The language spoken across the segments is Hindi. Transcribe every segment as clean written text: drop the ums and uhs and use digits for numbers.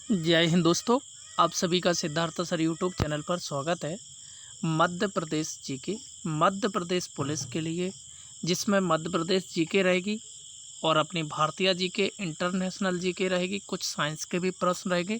जय हिंद दोस्तों, आप सभी का सिद्धार्थ सर यूट्यूब चैनल पर स्वागत है। मध्य प्रदेश जीके, मध्य प्रदेश पुलिस के लिए, जिसमें मध्य प्रदेश जीके रहेगी और अपनी भारतीय जीके, इंटरनेशनल जीके रहेगी, कुछ साइंस के भी प्रश्न रहेंगे।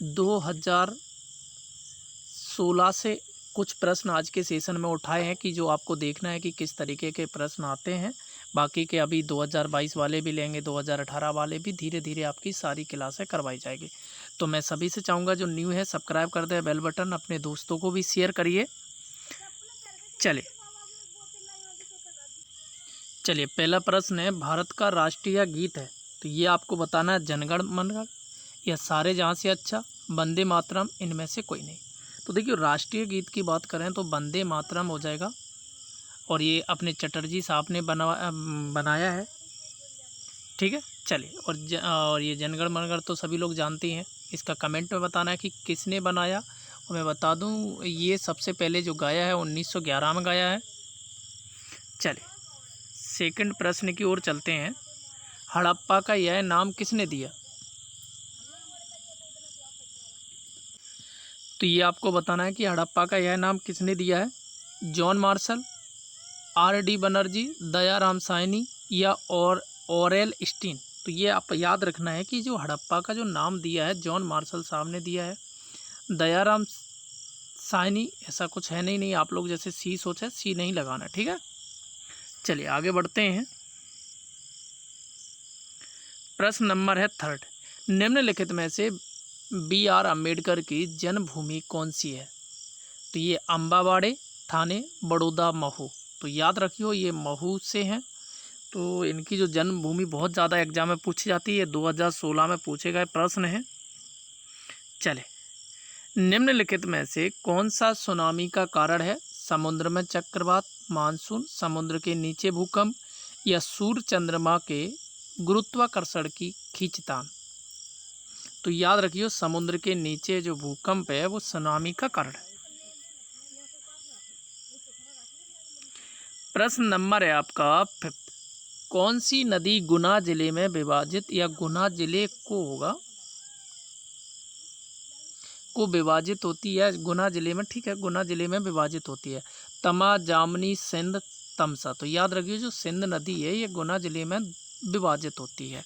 2016 से कुछ प्रश्न आज के सेशन में उठाए हैं कि जो आपको देखना है कि किस तरीके के प्रश्न आते हैं। बाकी के अभी 2022 वाले भी लेंगे, 2018 वाले भी, धीरे धीरे आपकी सारी क्लासें करवाई जाएगी। तो मैं सभी से चाहूँगा जो न्यू है सब्सक्राइब कर दें, बेल बटन, अपने दोस्तों को भी शेयर करिए। चलिए पहला प्रश्न है, भारत का राष्ट्रीय गीत है, तो ये आपको बताना है जन गण मन गण या सारे जहाँ से अच्छा, वंदे मातरम, इनमें से कोई नहीं। तो देखिए राष्ट्रीय गीत की बात करें तो वंदे मातरम हो जाएगा, और ये अपने चटर्जी साहब ने बनाया है। ठीक है, चलिए। और ये जनगण मनगढ़ तो सभी लोग जानते हैं। इसका कमेंट में बताना है कि किसने बनाया। और मैं बता दूं ये सबसे पहले जो गाया है 1911 में गाया है। चलिए सेकंड प्रश्न की ओर चलते हैं। हड़प्पा का यह नाम किसने दिया? तो ये आपको बताना है कि हड़प्पा का यह नाम किसने दिया है। John Marshall, R.D. Banerjee, Dayaram Sahni या ऑरेल स्टीन। तो ये आप याद रखना है कि जो हड़प्पा का जो नाम दिया है जॉन मार्शल साहब ने दिया है। दयाराम साहनी ऐसा कुछ है नहीं, आप लोग जैसे सी सोचे, सी नहीं लगाना, ठीक है। चलिए आगे बढ़ते हैं। प्रश्न नंबर है थर्ड, निम्नलिखित में से B.R. अम्बेडकर की जन्मभूमि कौन सी है? तो ये अम्बावाड़े, थाने, बड़ौदा, महू। तो याद रखियो ये महू से हैं। तो इनकी जो जन्मभूमि बहुत ज़्यादा एग्जाम में पूछी जाती है, 2016 में पूछे गए प्रश्न हैं। चले, निम्नलिखित में से कौन सा सुनामी का कारण है? समुद्र में चक्रवात, मानसून, समुद्र के नीचे भूकंप या सूर्य चंद्रमा के गुरुत्वाकर्षण की खींचतान। तो याद रखियो समुद्र के नीचे जो भूकंप है वो सुनामी का कारण है। प्रश्न नंबर है आपका फिफ्थ, कौन सी नदी गुना जिले में विभाजित या गुना जिले को होगा को विभाजित होती है? गुना जिले में, ठीक है, गुना जिले में विभाजित होती है। तमा, जामनी, सिंध, तमसा। तो याद रखिए जो सिंध नदी है ये गुना जिले में विभाजित होती है।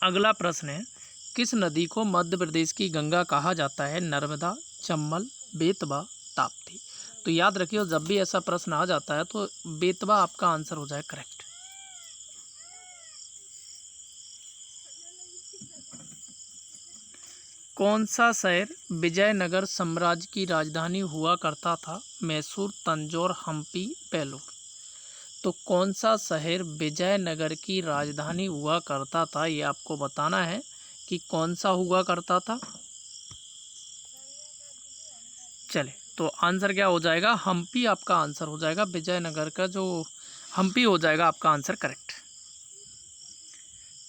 अगला प्रश्न है, किस नदी को मध्य प्रदेश की गंगा कहा जाता है? नर्मदा, चंबल, बेतवा, ताप्ती। तो याद रखिए जब भी ऐसा प्रश्न आ जाता है तो बेतवा आपका आंसर हो जाए करेक्ट। कौन सा शहर विजयनगर साम्राज्य की राजधानी हुआ करता था? मैसूर, तंजौर, हम्पी, बेलूर। तो कौन सा शहर विजयनगर की राजधानी हुआ करता था, ये आपको बताना है कि कौन सा हुआ करता था। चले, तो आंसर क्या हो जाएगा? हम्पी आपका आंसर हो जाएगा। विजयनगर का जो हम्पी हो जाएगा आपका आंसर करेक्ट।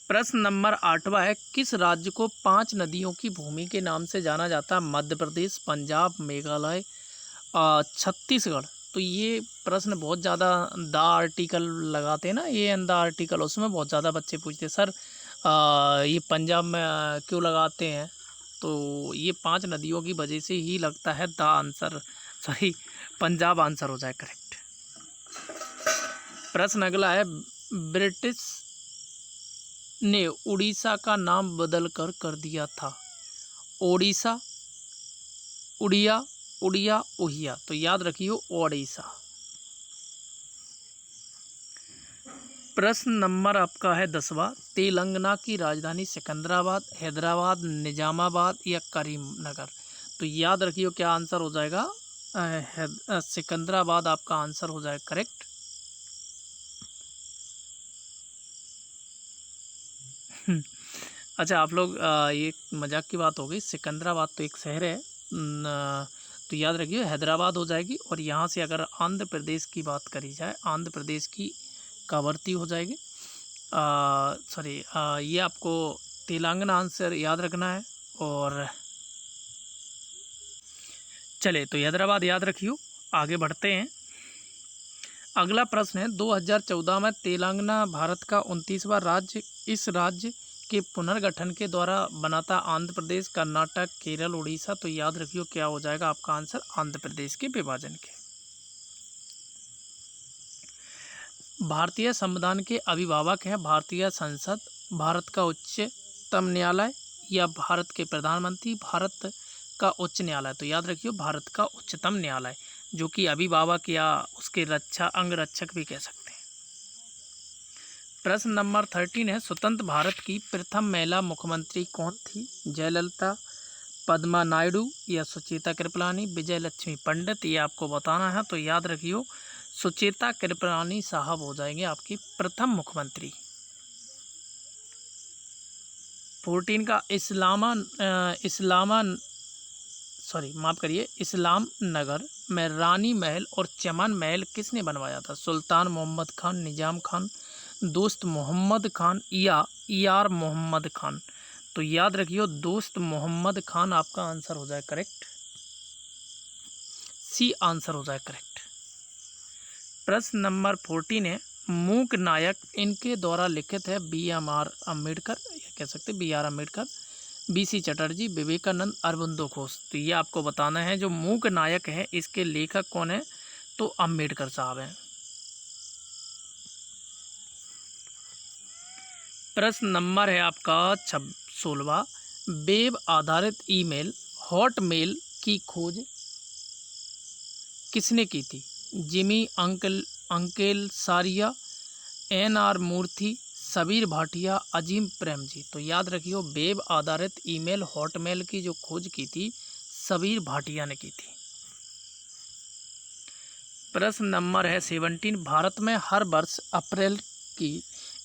प्रश्न नंबर 8वां है, किस राज्य को 5 नदियों की भूमि के नाम से जाना जाता है? मध्य प्रदेश, पंजाब, मेघालय, छत्तीसगढ़। तो ये प्रश्न बहुत ज़्यादा द आर्टिकल लगाते हैं ना, ये एंड द आर्टिकल, उसमें बहुत ज़्यादा बच्चे पूछते हैं सर ये पंजाब में क्यों लगाते हैं? तो ये 5 नदियों की वजह से ही लगता है the answer, sorry Punjab answer हो जाए करेक्ट। प्रश्न अगला है, ब्रिटिश ने उड़ीसा का नाम बदल कर दिया था। ओडिशा, उड़िया, उड़िया, ओहिया। तो याद रखियो ओडिशा। प्रश्न नंबर आपका है 10वां, तेलंगाना की राजधानी सिकंदराबाद, हैदराबाद, निजामाबाद या करीमनगर। तो याद रखियो क्या आंसर हो जाएगा? सिकंदराबाद आपका आंसर हो जाएगा करेक्ट। अच्छा आप लोग ये मजाक की बात हो गई, सिकंदराबाद तो एक शहर है तो याद रखिए हैदराबाद हो जाएगी। और यहाँ से अगर आंध्र प्रदेश की बात करी जाए, आंध्र प्रदेश की कावरती हो जाएगी। सॉरी ये आपको तेलंगाना आंसर याद रखना है। और चले तो हैदराबाद याद रखियो। आगे बढ़ते हैं। अगला प्रश्न है, 2014 में तेलंगाना भारत का 29वां राज्य इस राज्य के पुनर्गठन के द्वारा बना था आंध्र प्रदेश, कर्नाटक, केरल, उड़ीसा। तो याद रखियो क्या हो जाएगा आपका आंसर, आंध्र प्रदेश के विभाजन के। भारतीय संविधान के अभिभावक हैं भारतीय संसद, भारत का उच्चतम न्यायालय या भारत के प्रधानमंत्री, भारत का उच्च न्यायालय। तो याद रखियो भारत का उच्चतम न्यायालय, जो कि अभिभावक या उसके अंगरक्षक भी कह सकते हैं। प्रश्न नंबर 13 है, स्वतंत्र भारत की प्रथम महिला मुख्यमंत्री कौन थी? जयललिता, पद्मा नायडू या सुचेता कृपलानी, विजय लक्ष्मी पंडित, ये आपको बताना है। तो याद रखियो सुचेता कृपलानी साहब हो जाएंगे आपकी प्रथम मुख्यमंत्री। 14 का इस्लाम नगर में रानी महल और चमन महल किसने बनवाया था? सुल्तान मोहम्मद खान, निजाम खान, दोस्त मोहम्मद खान या यार मोहम्मद खान। तो याद रखियो दोस्त मोहम्मद खान आपका आंसर हो जाए करेक्ट, सी आंसर हो जाए करेक्ट। प्रश्न नंबर 14 है, मूक नायक इनके द्वारा लिखित है? BMR अम्बेडकर, कह सकते BR अम्बेडकर, BC चटर्जी, विवेकानंद, अरबिंदो घोष। तो ये आपको बताना है जो मूक नायक है इसके लेखक कौन है? तो अम्बेडकर साहब हैं। प्रश्न नंबर है आपका 16वां, वेब आधारित ईमेल हॉटमेल की खोज किसने की थी? जिमी अंकेल सारिया, NR मूर्ति, सबीर भाटिया, अजीम प्रेमजी। तो याद रखियो वेब आधारित ईमेल हॉटमेल की जो खोज की थी सबीर भाटिया ने की थी। प्रश्न नंबर है 17, भारत में हर वर्ष अप्रैल की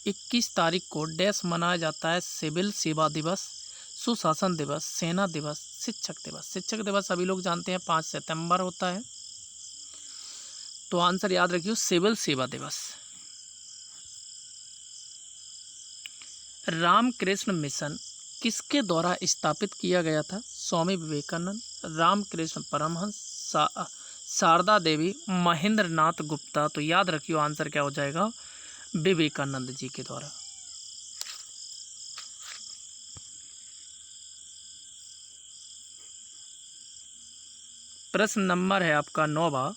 21 तारीख को डैश मनाया जाता है? सिविल सेवा दिवस, सुशासन दिवस, सेना दिवस, शिक्षक दिवस। शिक्षक दिवस सभी लोग जानते हैं 5 सितंबर होता है। तो आंसर याद रखियो सिविल सेवा दिवस। रामकृष्ण मिशन किसके द्वारा स्थापित किया गया था? स्वामी विवेकानंद, रामकृष्ण परमहंस, शारदा देवी, महेंद्र नाथ गुप्ता। तो याद रखियो आंसर क्या हो जाएगा, विवेकानंद जी के द्वारा। प्रश्न नंबर है आपका 19वां,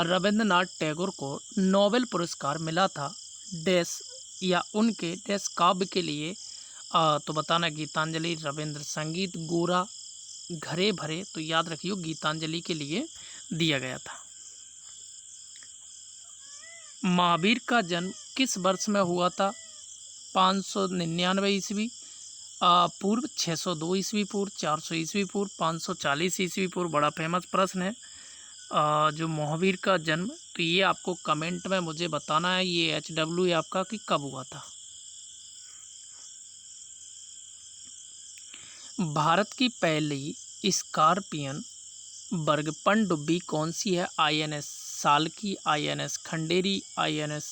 रविंद्रनाथ टैगोर को नोबेल पुरस्कार मिला था डैश या उनके डैश काव्य के लिए? तो बताना गीतांजलि, रविंद्र संगीत, गोरा, घरे भरे। तो याद रखियो गीतांजलि के लिए दिया गया था। महावीर का जन्म किस वर्ष में हुआ था? 599 ईस्वी पूर्व, 602 ईस्वी पूर्व, 400 ईस्वी पूर्व, 540 ईस्वी पूर्व। बड़ा फेमस प्रश्न है जो महावीर का जन्म। तो ये आपको कमेंट में मुझे बताना है ये HW आपका कि कब हुआ था। भारत की पहली स्कॉर्पियन वर्ग पनडुब्बी कौन सी है? INS साल्की, INS खंडेरी, INS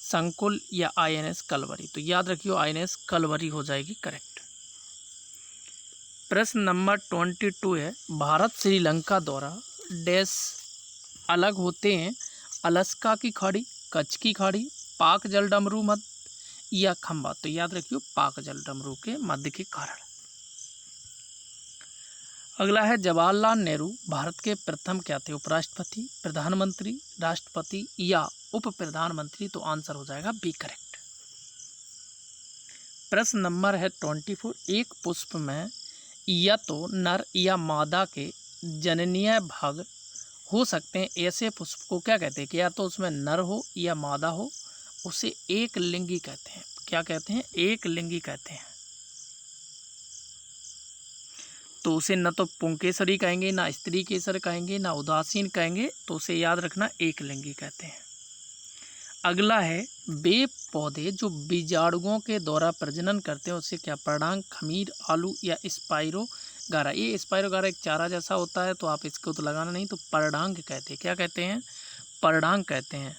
संकुल या INS कलवरी। तो याद रखियो INS कलवरी हो जाएगी करेक्ट। प्रश्न नंबर 22 है, भारत श्रीलंका द्वारा डैश अलग होते हैं? अलास्का की खाड़ी, कच्छ की खाड़ी, पाक जलडमरू मध्य या खंबा। तो याद रखियो पाक जलडमरू के मध्य के कारण। अगला है, जवाहरलाल नेहरू भारत के प्रथम क्या थे? उपराष्ट्रपति, प्रधानमंत्री, राष्ट्रपति या उप प्रधानमंत्री। तो आंसर हो जाएगा बी करेक्ट। प्रश्न नंबर है 24, एक पुष्प में या तो नर या मादा के जननीय भाग हो सकते हैं, ऐसे पुष्प को क्या कहते हैं? कि या तो उसमें नर हो या मादा हो, उसे एक लिंगी कहते हैं। क्या कहते हैं? एक लिंगी कहते हैं। तो उसे न तो पुंकेसरी कहेंगे, ना स्त्री केसर कहेंगे, ना उदासीन कहेंगे। तो उसे याद रखना एक लिंगी कहते हैं। अगला है, वे पौधे जो बीजाणुओं के द्वारा प्रजनन करते हैं उसे क्या? पर्णांग, खमीर, आलू या स्पाइरो गारा। ये स्पाइरो गारा एक चारा जैसा होता है तो आप इसको तो लगाना नहीं, तो पर्णांग कहते हैं। क्या कहते हैं? पर्णांग कहते हैं।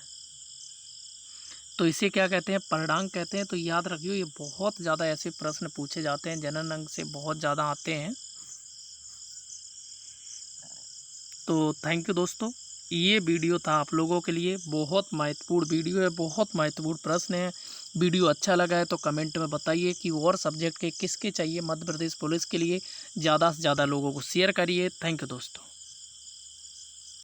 तो इसे क्या कहते हैं? पर्णांग कहते हैं। तो याद रखियो ये बहुत ज़्यादा ऐसे प्रश्न पूछे जाते हैं, जनरल अंक से बहुत ज़्यादा आते हैं। तो थैंक यू दोस्तों, ये वीडियो था आप लोगों के लिए बहुत महत्वपूर्ण वीडियो है, बहुत महत्वपूर्ण प्रश्न है। वीडियो अच्छा लगा है तो कमेंट में बताइए कि और सब्जेक्ट के किसके चाहिए मध्य प्रदेश पुलिस के लिए। ज़्यादा से ज़्यादा लोगों को शेयर करिए। थैंक यू दोस्तों।